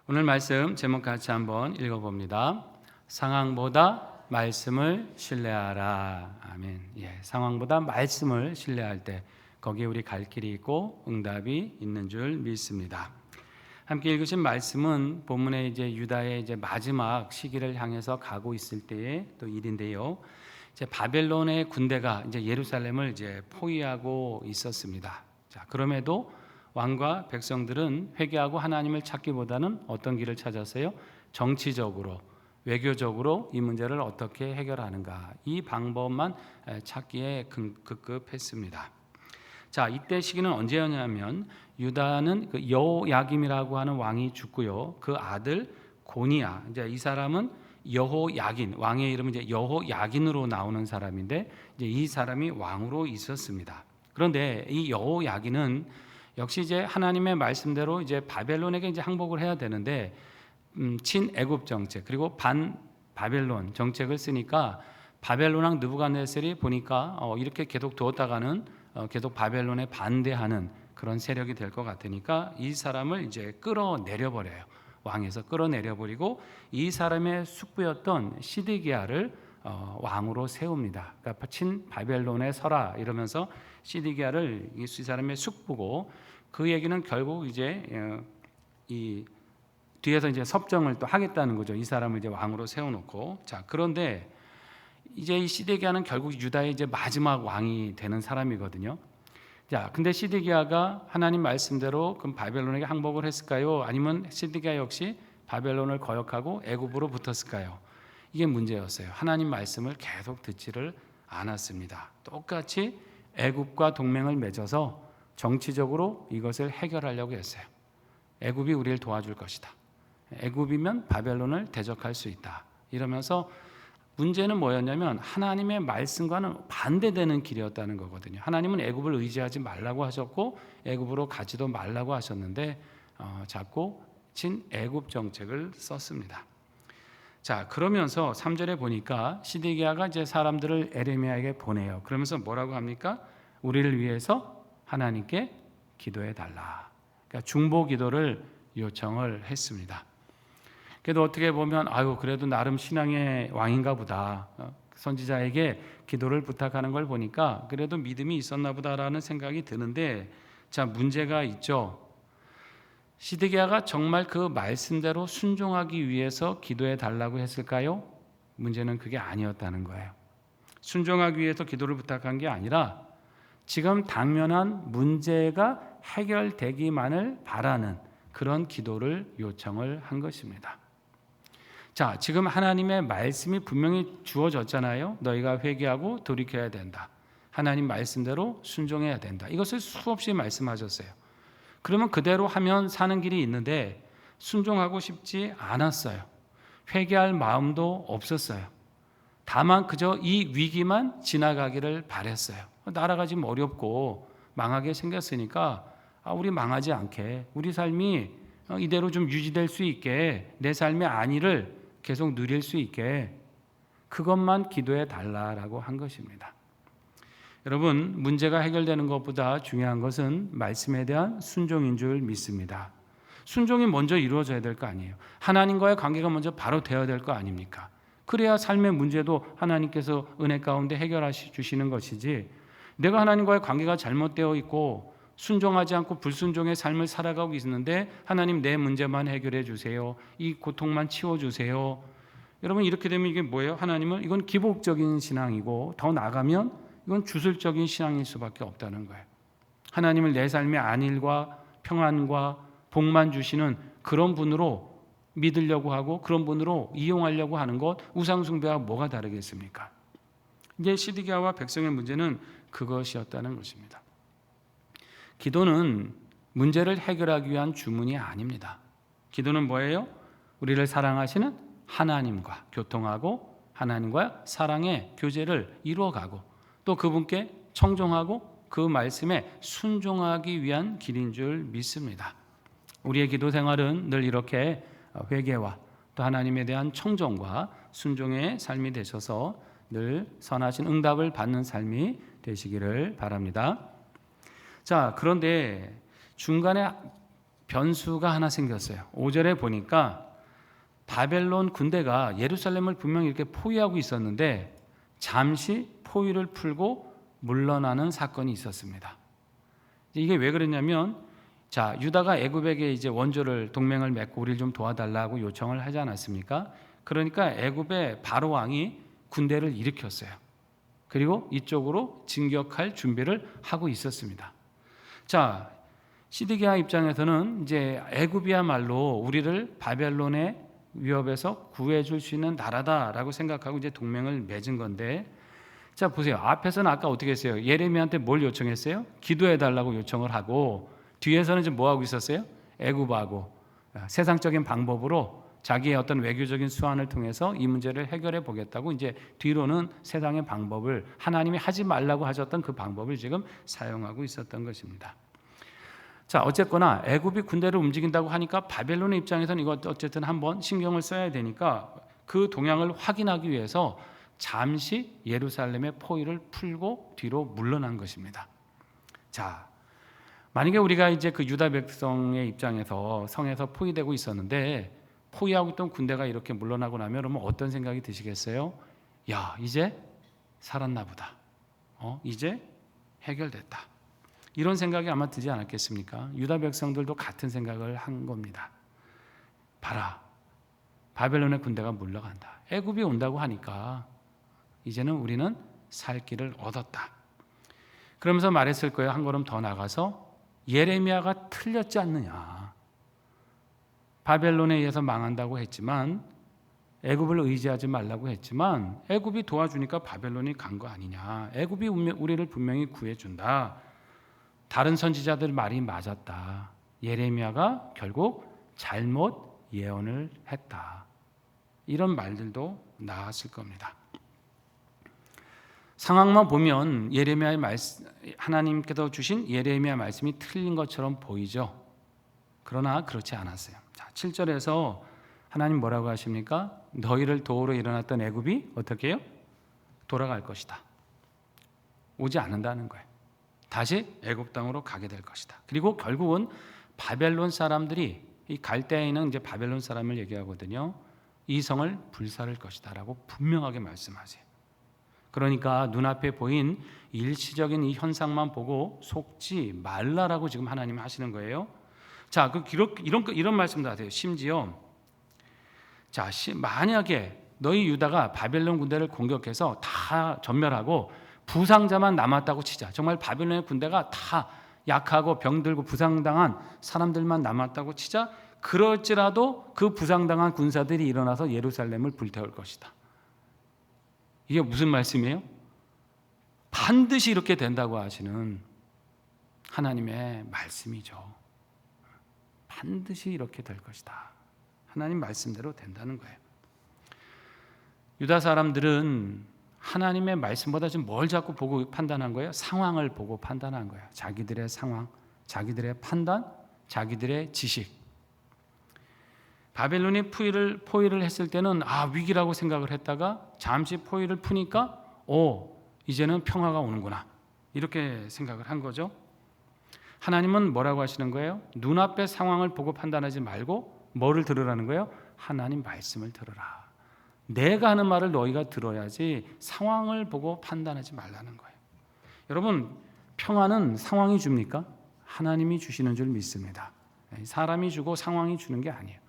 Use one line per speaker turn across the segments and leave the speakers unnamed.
오늘 말씀 제목 같이 한번 읽어봅니다. 상황보다 말씀을 신뢰하라. 아멘. 상황보다 말씀을 신뢰할 때 거기에 우리 갈 길이 있고 응답이 있는 줄 믿습니다. 함께 읽으신 말씀은 본문에 유다의 마지막 시기를 향해서 가고 있을 때의 또 일인데요. 바벨론의 군대가 예루살렘을 포위하고 있었습니다. 그럼에도 왕과 백성들은 회개하고 하나님을 찾기보다는 어떤 길을 찾았어요? 정치적으로, 외교적으로 이 문제를 어떻게 해결하는가, 이 방법만 찾기에 급급했습니다. 이때 시기는 언제였냐면 유다는 그 여호야김이라고 하는 왕이 죽고요, 그 아들 고니야, 이 사람은 여호야긴, 왕의 이름은 여호야긴으로 나오는 사람인데 이 사람이 왕으로 있었습니다. 그런데 이 여호야긴은 역시 하나님의 말씀대로 바벨론에게 항복을 해야 되는데 친애굽 정책 그리고 반 바벨론 정책을 쓰니까 바벨론 왕 느부갓네살이 보니까 이렇게 계속 두었다가는 계속 바벨론에 반대하는 그런 세력이 될 것 같으니까 이 사람을 끌어내려 버려요. 왕에서 끌어내려 버리고 이 사람의 숙부였던 시드기야를 왕으로 세웁니다. 그러니까 친 바벨론에 서라 이러면서 시드기야를 이 사람의 숙부고, 그 얘기는 결국 이 뒤에서 섭정을 또 하겠다는 거죠. 이 사람을 왕으로 세워놓고. 그런데 이 시드기야는 결국 유다의 마지막 왕이 되는 사람이거든요. 근데 시드기야가 하나님 말씀대로 그럼 바벨론에게 항복을 했을까요? 아니면 시드기야 역시 바벨론을 거역하고 애굽으로 붙었을까요? 이게 문제였어요. 하나님 말씀을 계속 듣지를 않았습니다. 똑같이 애굽과 동맹을 맺어서 정치적으로 이것을 해결하려고 했어요. 애굽이 우리를 도와줄 것이다. 애굽이면 바벨론을 대적할 수 있다. 이러면서 문제는 뭐였냐면 하나님의 말씀과는 반대되는 길이었다는 거거든요. 하나님은 애굽을 의지하지 말라고 하셨고 애굽으로 가지도 말라고 하셨는데 자꾸 친애굽 정책을 썼습니다. 그러면서 3절에 보니까 시드기야가 사람들을 에레미야에게 보내요. 그러면서 뭐라고 합니까? 우리를 위해서 하나님께 기도해 달라. 그러니까 중보 기도를 요청을 했습니다. 그래도 어떻게 보면 그래도 나름 신앙의 왕인가 보다, 선지자에게 기도를 부탁하는 걸 보니까 그래도 믿음이 있었나 보다라는 생각이 드는데, 문제가 있죠. 시드기야가 정말 그 말씀대로 순종하기 위해서 기도해 달라고 했을까요? 문제는 그게 아니었다는 거예요. 순종하기 위해서 기도를 부탁한 게 아니라 지금 당면한 문제가 해결되기만을 바라는 그런 기도를 요청을 한 것입니다. 지금 하나님의 말씀이 분명히 주어졌잖아요. 너희가 회개하고 돌이켜야 된다. 하나님 말씀대로 순종해야 된다. 이것을 수없이 말씀하셨어요. 그러면 그대로 하면 사는 길이 있는데 순종하고 싶지 않았어요. 회개할 마음도 없었어요. 다만 그저 이 위기만 지나가기를 바랬어요. 나라가 지금 어렵고 망하게 생겼으니까 우리 망하지 않게, 우리 삶이 이대로 좀 유지될 수 있게, 내 삶의 안위를 계속 누릴 수 있게 그것만 기도해 달라라고 한 것입니다. 여러분, 문제가 해결되는 것보다 중요한 것은 말씀에 대한 순종인 줄 믿습니다. 순종이 먼저 이루어져야 될 거 아니에요. 하나님과의 관계가 먼저 바로 되어야 될 거 아닙니까? 그래야 삶의 문제도 하나님께서 은혜 가운데 해결하시 주시는 것이지, 내가 하나님과의 관계가 잘못되어 있고 순종하지 않고 불순종의 삶을 살아가고 있는데 하나님 내 문제만 해결해 주세요, 이 고통만 치워주세요. 여러분, 이렇게 되면 이게 뭐예요? 하나님은 이건 기복적인 신앙이고 더 나아가면 이건 주술적인 신앙일 수밖에 없다는 거예요. 하나님을 내 삶의 안일과 평안과 복만 주시는 그런 분으로 믿으려고 하고 그런 분으로 이용하려고 하는 것, 우상숭배와 뭐가 다르겠습니까? 이제 시드기야와 백성의 문제는 그것이었다는 것입니다. 기도는 문제를 해결하기 위한 주문이 아닙니다. 기도는 뭐예요? 우리를 사랑하시는 하나님과 교통하고 하나님과 사랑의 교제를 이루어가고 또 그분께 청종하고 그 말씀에 순종하기 위한 길인 줄 믿습니다. 우리의 기도 생활은 늘 이렇게 회개와 또 하나님에 대한 청종과 순종의 삶이 되셔서 늘 선하신 응답을 받는 삶이 되시기를 바랍니다. 그런데 중간에 변수가 하나 생겼어요. 5절에 보니까 바벨론 군대가 예루살렘을 분명히 이렇게 포위하고 있었는데 잠시 포위를 풀고 물러나는 사건이 있었습니다. 이게 왜 그랬냐면, 자, 유다가 애굽에게 이제 원조를 동맹을 맺고 우리를 좀 도와달라고 요청을 하지 않았습니까? 그러니까 애굽의 바로 왕이 군대를 일으켰어요. 그리고 이쪽으로 진격할 준비를 하고 있었습니다. 자, 시드기야 입장에서는 이제 애굽이야말로 우리를 바벨론의 위협에서 구해줄 수 있는 나라다라고 생각하고 이제 동맹을 맺은 건데, 자 보세요. 앞에서는 아까 어떻게 했어요? 예레미야한테 뭘 요청했어요? 기도해달라고 요청을 하고, 뒤에서는 지금 뭐 하고 있었어요? 애굽하고 세상적인 방법으로 자기의 어떤 외교적인 수완을 통해서 이 문제를 해결해 보겠다고 이제 뒤로는 세상의 방법을, 하나님이 하지 말라고 하셨던 그 방법을 지금 사용하고 있었던 것입니다. 자, 어쨌거나 애굽이 군대를 움직인다고 하니까 바벨론의 입장에서는 이거 어쨌든 한번 신경을 써야 되니까 그 동향을 확인하기 위해서 잠시 예루살렘의 포위를 풀고 뒤로 물러난 것입니다. 자, 만약에 우리가 이제 그 유다 백성의 입장에서 성에서 포위되고 있었는데 포위하고 있던 군대가 이렇게 물러나고 나면 그러면 어떤 생각이 드시겠어요? 야, 이제 살았나 보다. 이제 해결됐다. 이런 생각이 아마 들지 않았겠습니까? 유다 백성들도 같은 생각을 한 겁니다. 봐라, 바벨론의 군대가 물러간다. 애굽이 온다고 하니까 이제는 우리는 살 길을 얻었다. 그러면서 말했을 거예요. 한 걸음 더 나가서 예레미야가 틀렸지 않느냐. 바벨론에 의해서 망한다고 했지만, 애굽을 의지하지 말라고 했지만 애굽이 도와주니까 바벨론이 간 거 아니냐. 애굽이 우리를 분명히 구해준다. 다른 선지자들 말이 맞았다. 예레미야가 결국 잘못 예언을 했다. 이런 말들도 나왔을 겁니다. 상황만 보면 예레미야의 말씀, 하나님께서 주신 예레미야 말씀이 틀린 것처럼 보이죠. 그러나 그렇지 않았어요. 자, 7절에서 하나님 뭐라고 하십니까? 너희를 도우러 일어났던 애굽이 어떻게 해요? 돌아갈 것이다. 오지 않는다는 거예요. 다시 애굽 땅으로 가게 될 것이다. 그리고 결국은 바벨론 사람들이, 이 갈대아인은 이제 바벨론 사람을 얘기하거든요. 이 성을 불살을 것이다라고 분명하게 말씀하세요. 그러니까 눈앞에 보인 일시적인 이 현상만 보고 속지 말라라고 지금 하나님이 하시는 거예요. 자, 이런 말씀도 하세요. 심지어 자, 만약에 너희 유다가 바벨론 군대를 공격해서 다 전멸하고 부상자만 남았다고 치자. 정말 바벨론의 군대가 다 약하고 병들고 부상당한 사람들만 남았다고 치자. 그럴지라도 그 부상당한 군사들이 일어나서 예루살렘을 불태울 것이다. 이게 무슨 말씀이에요? 반드시 이렇게 된다고 하시는 하나님의 말씀이죠. 반드시 이렇게 될 것이다. 하나님 말씀대로 된다는 거예요. 유다 사람들은 하나님의 말씀보다 지금 뭘 자꾸 보고 판단한 거예요? 상황을 보고 판단한 거예요. 자기들의 상황, 자기들의 판단, 자기들의 지식. 바벨론이 포위를 했을 때는 위기라고 생각을 했다가 잠시 포위를 푸니까 이제는 평화가 오는구나. 이렇게 생각을 한 거죠. 하나님은 뭐라고 하시는 거예요? 눈앞의 상황을 보고 판단하지 말고 뭐를 들으라는 거예요? 하나님 말씀을 들으라. 내가 하는 말을 너희가 들어야지 상황을 보고 판단하지 말라는 거예요. 여러분, 평화는 상황이 줍니까? 하나님이 주시는 줄 믿습니다. 사람이 주고 상황이 주는 게 아니에요.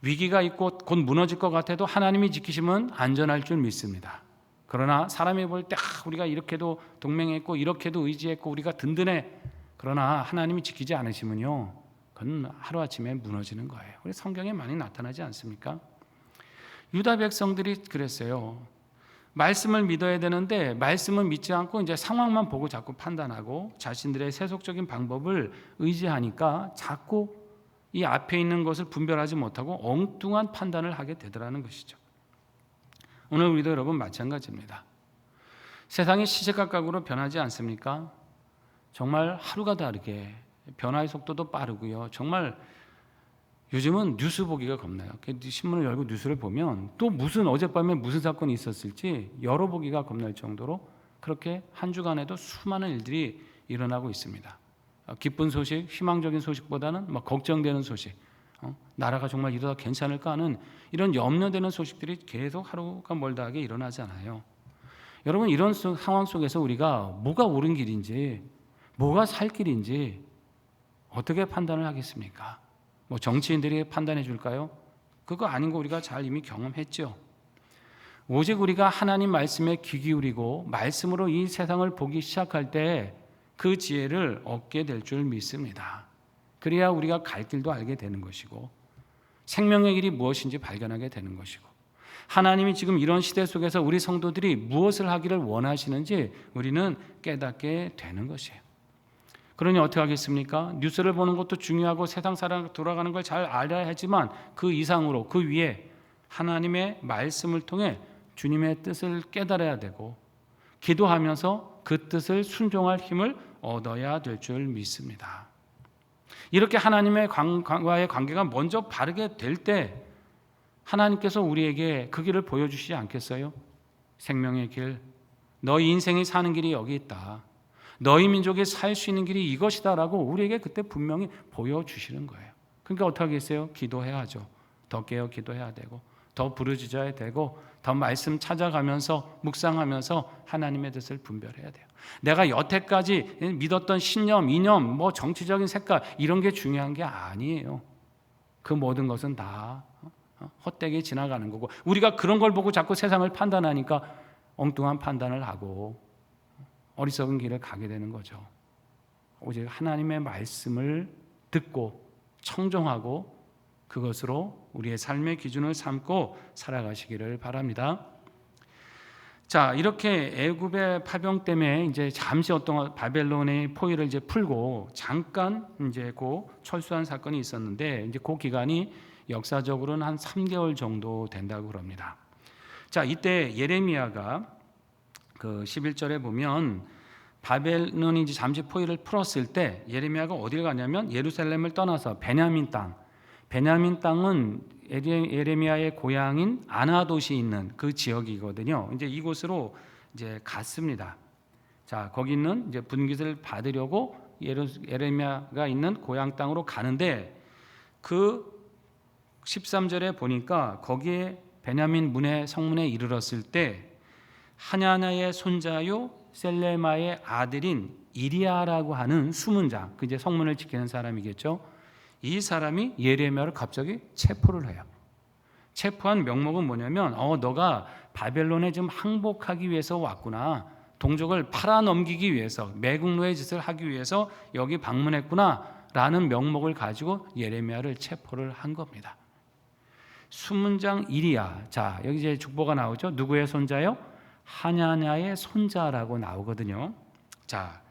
위기가 있고 곧 무너질 것 같아도 하나님이 지키시면 안전할 줄 믿습니다. 그러나 사람이 볼 때 우리가 이렇게도 동맹했고 이렇게도 의지했고 우리가 든든해. 그러나 하나님이 지키지 않으시면요, 그건 하루아침에 무너지는 거예요. 우리 성경에 많이 나타나지 않습니까? 유다 백성들이 그랬어요. 말씀을 믿어야 되는데 말씀을 믿지 않고 이제 상황만 보고 자꾸 판단하고 자신들의 세속적인 방법을 의지하니까 자꾸 이 앞에 있는 것을 분별하지 못하고 엉뚱한 판단을 하게 되더라는 것이죠. 오늘 우리도 여러분 마찬가지입니다. 세상이 시시각각으로 변하지 않습니까? 정말 하루가 다르게 변화의 속도도 빠르고요. 정말 요즘은 뉴스 보기가 겁나요. 신문을 열고 뉴스를 보면 또 어젯밤에 무슨 사건이 있었을지 열어보기가 겁날 정도로 그렇게 한 주간에도 수많은 일들이 일어나고 있습니다. 기쁜 소식, 희망적인 소식보다는 막 걱정되는 소식, 나라가 정말 이러다 괜찮을까 하는 이런 염려되는 소식들이 계속 하루가 멀다 하게 일어나잖아요. 여러분, 이런 상황 속에서 우리가 뭐가 옳은 길인지, 뭐가 살 길인지 어떻게 판단을 하겠습니까? 뭐 정치인들이 판단해 줄까요? 그거 아닌 거 우리가 잘 이미 경험했죠. 오직 우리가 하나님 말씀에 귀 기울이고 말씀으로 이 세상을 보기 시작할 때 그 지혜를 얻게 될 줄 믿습니다. 그래야 우리가 갈 길도 알게 되는 것이고 생명의 길이 무엇인지 발견하게 되는 것이고 하나님이 지금 이런 시대 속에서 우리 성도들이 무엇을 하기를 원하시는지 우리는 깨닫게 되는 것이에요. 그러니 어떻게 하겠습니까? 뉴스를 보는 것도 중요하고 세상 사람 돌아가는 걸 잘 알아야 하지만 그 이상으로 그 위에 하나님의 말씀을 통해 주님의 뜻을 깨달아야 되고 기도하면서 그 뜻을 순종할 힘을 얻어야 될 줄 믿습니다. 이렇게 하나님의 과의 관계가 먼저 바르게 될 때 하나님께서 우리에게 그 길을 보여주시지 않겠어요? 생명의 길, 너희 인생이 사는 길이 여기 있다, 너희 민족이 살 수 있는 길이 이것이다 라고 우리에게 그때 분명히 보여주시는 거예요. 그러니까 어떻게 하겠어요? 기도해야 하죠. 더 깨어 기도해야 되고 더 부르짖어야 되고 더 말씀 찾아가면서 묵상하면서 하나님의 뜻을 분별해야 돼요. 내가 여태까지 믿었던 신념, 이념, 뭐 정치적인 색깔 이런 게 중요한 게 아니에요. 그 모든 것은 다 헛되게 지나가는 거고 우리가 그런 걸 보고 자꾸 세상을 판단하니까 엉뚱한 판단을 하고 어리석은 길을 가게 되는 거죠. 오직 하나님의 말씀을 듣고 청종하고 그것으로 우리의 삶의 기준을 삼고 살아가시기를 바랍니다. 자, 이렇게 애굽의 파병 때문에 이제 잠시 어떤 바벨론의 포위를 이제 풀고 잠깐 이제 고 철수한 사건이 있었는데 이제 그 기간이 역사적으로는 한 3개월 정도 된다고 그럽니다. 자, 이때 예레미야가 그 11절에 보면 바벨론이 이제 잠시 포위를 풀었을 때 예레미야가 어딜 가냐면 예루살렘을 떠나서 베냐민 땅은 예레미야의 고향인 아나돗이 있는 그 지역이거든요. 이제 이곳으로 이제 갔습니다. 자, 거기 있는 이제 분깃을 받으려고 예레미야가 있는 고향 땅으로 가는데 그 13절에 보니까 거기에 베냐민 성문에 이르렀을 때 하냐나의 손자요 셀레마의 아들인 이리야라고 하는 수문장, 그 이제 성문을 지키는 사람이겠죠. 이 사람이 예레미야를 갑자기 체포를 해요. 체포한 명목은 뭐냐면 너가 바벨론에 좀 항복하기 위해서 왔구나, 동족을 팔아넘기기 위해서 매국노의 짓을 하기 위해서 여기 방문했구나 라는 명목을 가지고 예레미야를 체포를 한 겁니다. 수문장 이리야, 자 여기 이제 족보가 나오죠. 누구의 손자요? 하냐냐의 손자라고 나오거든요. 자,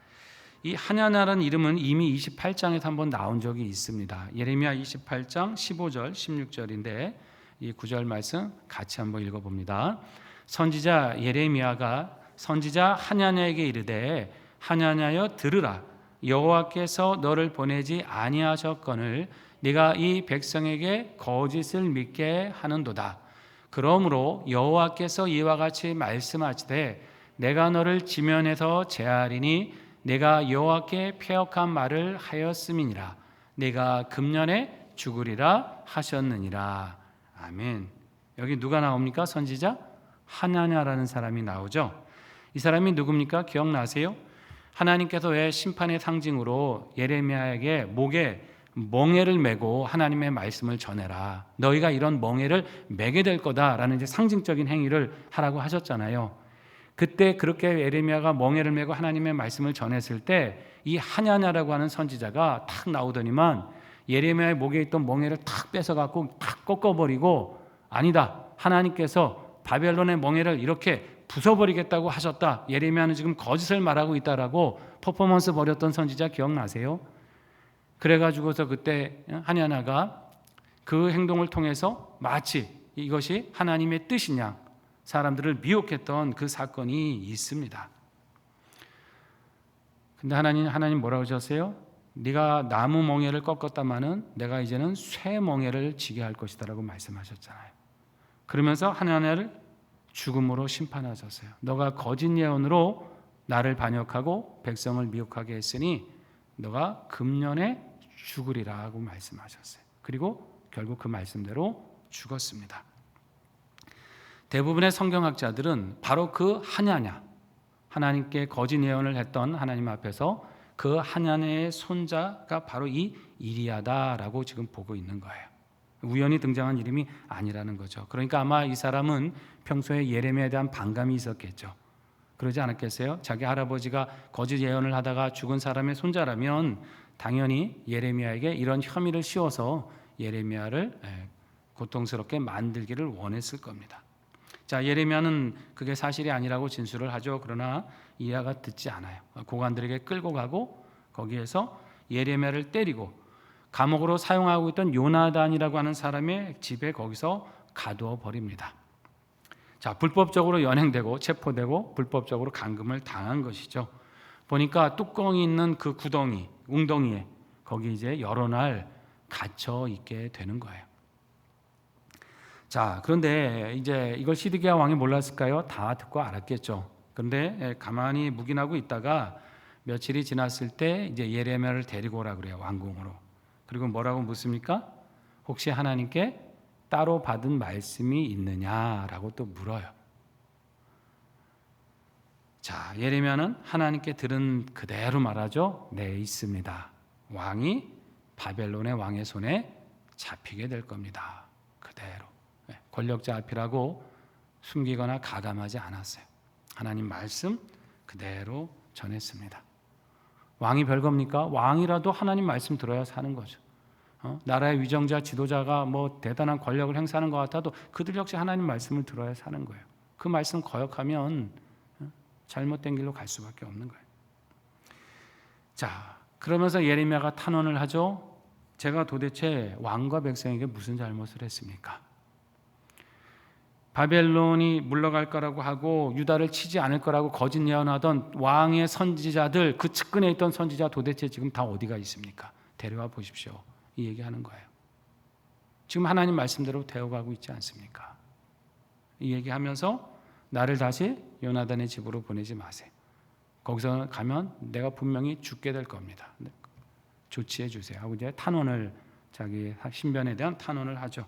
이 하냐냐라는 이름은 이미 28장에서 한번 나온 적이 있습니다. 예레미야 28장 15절 16절인데 이 구절 말씀 같이 한번 읽어봅니다. 선지자 예레미야가 선지자 하냐냐에게 이르되 하냐냐여 들으라, 여호와께서 너를 보내지 아니하셨거늘 네가 이 백성에게 거짓을 믿게 하는도다. 그러므로 여호와께서 이와 같이 말씀하시되 내가 너를 지면에서 제하리니 내가 여호와께 패역한 말을 하였음이니라. 내가 금년에 죽으리라 하셨느니라. 아멘. 여기 누가 나옵니까? 선지자 하냐냐라는 사람이 나오죠. 이 사람이 누굽니까? 기억나세요? 하나님께서 왜 심판의 상징으로 예레미야에게 목에 멍에를 메고 하나님의 말씀을 전해라, 너희가 이런 멍에를 메게 될 거다라는 이제 상징적인 행위를 하라고 하셨잖아요. 그때 그렇게 예레미야가 멍에를 메고 하나님의 말씀을 전했을 때 이 하냐냐라고 하는 선지자가 탁 나오더니만 예레미야의 목에 있던 멍에를 탁 뺏어갖고 탁 꺾어버리고 아니다, 하나님께서 바벨론의 멍에를 이렇게 부숴버리겠다고 하셨다, 예레미야는 지금 거짓을 말하고 있다라고 퍼포먼스 벌였던 선지자 기억나세요? 그래가지고서 그때 하냐냐가 그 행동을 통해서 마치 이것이 하나님의 뜻이냐 사람들을 미혹했던 그 사건이 있습니다. 근데 하나님 뭐라고 하셨어요? 네가 나무 멍에를 꺾었다마는 내가 이제는 쇠 멍에를 지게 할 것이다 라고 말씀하셨잖아요. 그러면서 하냐냐를 죽음으로 심판하셨어요. 너가 거짓 예언으로 나를 반역하고 백성을 미혹하게 했으니 너가 금년에 죽으리라고 말씀하셨어요. 그리고 결국 그 말씀대로 죽었습니다. 대부분의 성경학자들은 바로 그 하냐냐, 하나님께 거짓 예언을 했던 하나님 앞에서 그 하냐냐의 손자가 바로 이 이리야다라고 지금 보고 있는 거예요. 우연히 등장한 이름이 아니라는 거죠. 그러니까 아마 이 사람은 평소에 예레미야에 대한 반감이 있었겠죠. 그러지 않았겠어요? 자기 할아버지가 거짓 예언을 하다가 죽은 사람의 손자라면 당연히 예레미야에게 이런 혐의를 씌워서 예레미야를 고통스럽게 만들기를 원했을 겁니다. 자, 예레미야는 그게 사실이 아니라고 진술을 하죠. 그러나 이하가 듣지 않아요. 고관들에게 끌고 가고 거기에서 예레미야를 때리고 감옥으로 사용하고 있던 요나단이라고 하는 사람의 집에 거기서 가두어 버립니다. 자, 불법적으로 연행되고 체포되고 불법적으로 감금을 당한 것이죠. 보니까 뚜껑이 있는 그 구덩이, 웅덩이에 거기 이제 여러 날 갇혀 있게 되는 거예요. 자, 그런데 이제 이걸 시드기야 왕이 몰랐을까요? 다 듣고 알았겠죠. 그런데 가만히 묵인하고 있다가 며칠이 지났을 때 이제 예레미야를 데리고 오라 그래요, 왕궁으로. 그리고 뭐라고 묻습니까? 혹시 하나님께 따로 받은 말씀이 있느냐라고 또 물어요. 자, 예레미야는 하나님께 들은 그대로 말하죠. 네, 있습니다. 왕이 바벨론의 왕의 손에 잡히게 될 겁니다. 그대로. 권력자 앞이라고 숨기거나 가감하지 않았어요. 하나님 말씀 그대로 전했습니다. 왕이 별겁니까? 왕이라도 하나님 말씀 들어야 사는 거죠. 나라의 위정자, 지도자가 뭐 대단한 권력을 행사하는 것 같아도 그들 역시 하나님 말씀을 들어야 사는 거예요. 그 말씀 거역하면 잘못된 길로 갈 수밖에 없는 거예요. 자, 그러면서 예레미야가 탄원을 하죠. 제가 도대체 왕과 백성에게 무슨 잘못을 했습니까? 바벨론이 물러갈 거라고 하고 유다를 치지 않을 거라고 거짓 예언하던 왕의 선지자들, 그 측근에 있던 선지자 도대체 지금 다 어디가 있습니까? 데려와 보십시오. 이 얘기하는 거예요. 지금 하나님 말씀대로 되어가고 있지 않습니까? 이 얘기하면서 나를 다시 요나단의 집으로 보내지 마세요. 거기서 가면 내가 분명히 죽게 될 겁니다. 조치해 주세요 하고 이제 탄원을, 자기 신변에 대한 탄원을 하죠.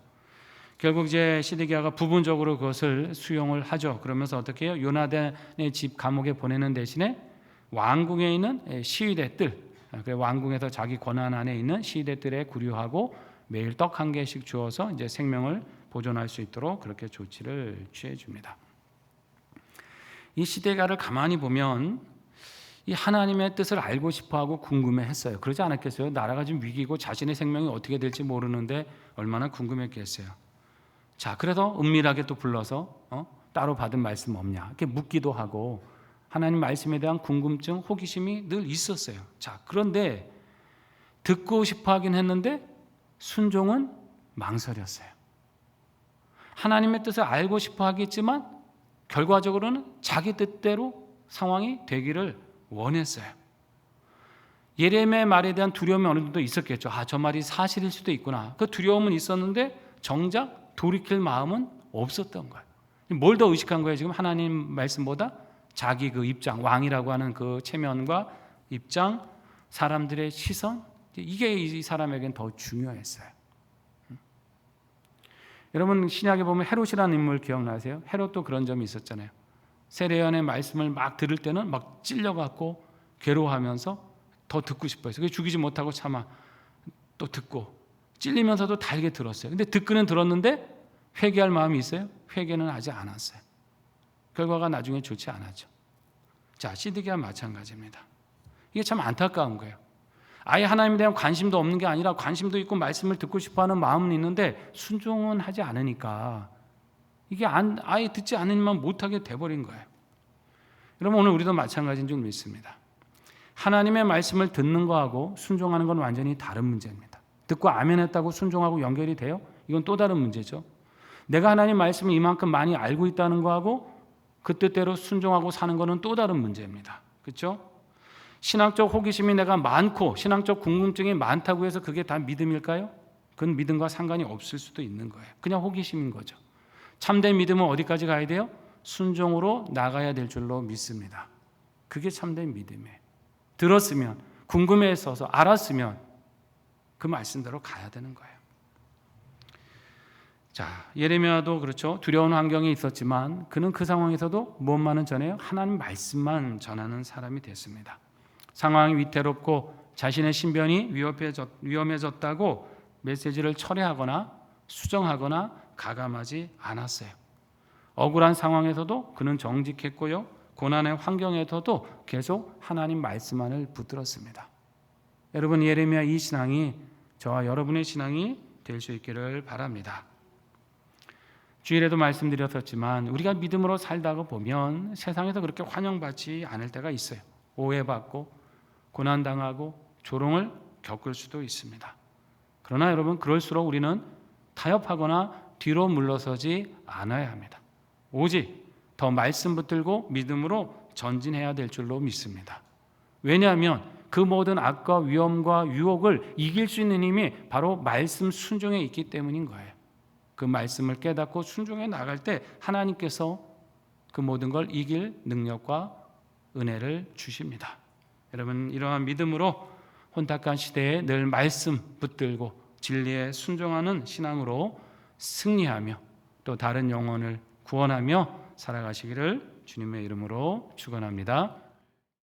결국 이제 시드기야가 부분적으로 그것을 수용을 하죠. 그러면서 어떻게 해요? 요나단의 집 감옥에 보내는 대신에 왕궁에 있는 시위대들, 왕궁에서 자기 권한 안에 있는 시위대들에 구류하고 매일 떡 한 개씩 주어서 이제 생명을 보존할 수 있도록 그렇게 조치를 취해 줍니다. 이 시드기야를 가만히 보면 이 하나님의 뜻을 알고 싶어하고 궁금해했어요. 그러지 않았겠어요? 나라가 지금 위기고 자신의 생명이 어떻게 될지 모르는데 얼마나 궁금했겠어요. 자, 그래서 은밀하게 또 불러서 따로 받은 말씀 없냐 이렇게 묻기도 하고 하나님 말씀에 대한 궁금증, 호기심이 늘 있었어요. 자, 그런데 듣고 싶어 하긴 했는데 순종은 망설였어요. 하나님의 뜻을 알고 싶어 하겠지만 결과적으로는 자기 뜻대로 상황이 되기를 원했어요. 예레미야의 말에 대한 두려움이 어느 정도 있었겠죠. 저 말이 사실일 수도 있구나. 그 두려움은 있었는데 정작 돌이킬 마음은 없었던 거예요. 뭘 더 의식한 거예요? 지금 하나님 말씀보다 자기 그 입장, 왕이라고 하는 그 체면과 입장, 사람들의 시선, 이게 이 사람에겐 더 중요했어요. 여러분 신약에 보면 헤롯이라는 인물 기억나세요? 헤롯도 그런 점이 있었잖아요. 세례요한의 말씀을 막 들을 때는 막 찔려갖고 괴로워하면서 더 듣고 싶어했어요. 그게 죽이지 못하고 참아 또 듣고 찔리면서도 달게 들었어요. 근데 듣기는 들었는데 회개할 마음이 있어요? 회개는 하지 않았어요. 결과가 나중에 좋지 않았죠. 자, 시드기야 마찬가지입니다. 이게 참 안타까운 거예요. 아예 하나님에 대한 관심도 없는 게 아니라 관심도 있고 말씀을 듣고 싶어하는 마음은 있는데 순종은 하지 않으니까 이게 아예 듣지 않으면 못하게 돼버린 거예요. 여러분 오늘 우리도 마찬가지인 줄 믿습니다. 하나님의 말씀을 듣는 거하고 순종하는 건 완전히 다른 문제입니다. 듣고 아멘했다고 순종하고 연결이 돼요? 이건 또 다른 문제죠. 내가 하나님 말씀을 이만큼 많이 알고 있다는 거하고 그 뜻대로 순종하고 사는 거는 또 다른 문제입니다. 그렇죠? 신앙적 호기심이 내가 많고 신앙적 궁금증이 많다고 해서 그게 다 믿음일까요? 그건 믿음과 상관이 없을 수도 있는 거예요. 그냥 호기심인 거죠. 참된 믿음은 어디까지 가야 돼요? 순종으로 나가야 될 줄로 믿습니다. 그게 참된 믿음이에요. 들었으면 궁금해서 알았으면 그 말씀대로 가야 되는 거예요. 자, 예레미야도 그렇죠. 두려운 환경에 있었지만 그는 그 상황에서도 무엇만은 전해요? 하나님 말씀만 전하는 사람이 됐습니다. 상황이 위태롭고 자신의 신변이 위험해졌다고 메시지를 철회하거나 수정하거나 가감하지 않았어요. 억울한 상황에서도 그는 정직했고요. 고난의 환경에서도 계속 하나님 말씀만을 붙들었습니다. 여러분, 예레미야 이 신앙이 저와 여러분의 신앙이 될 수 있기를 바랍니다. 주일에도 말씀드렸었지만 우리가 믿음으로 살다가 보면 세상에서 그렇게 환영받지 않을 때가 있어요. 오해받고 고난당하고 조롱을 겪을 수도 있습니다. 그러나 여러분, 그럴수록 우리는 타협하거나 뒤로 물러서지 않아야 합니다. 오직 더 말씀 붙들고 믿음으로 전진해야 될 줄로 믿습니다. 왜냐하면 그 모든 악과 위험과 유혹을 이길 수 있는 힘이 바로 말씀 순종에 있기 때문인 거예요. 그 말씀을 깨닫고 순종해 나갈 때 하나님께서 그 모든 걸 이길 능력과 은혜를 주십니다. 여러분, 이러한 믿음으로 혼탁한 시대에 늘 말씀 붙들고 진리에 순종하는 신앙으로 승리하며 또 다른 영혼을 구원하며 살아가시기를 주님의 이름으로 축원합니다.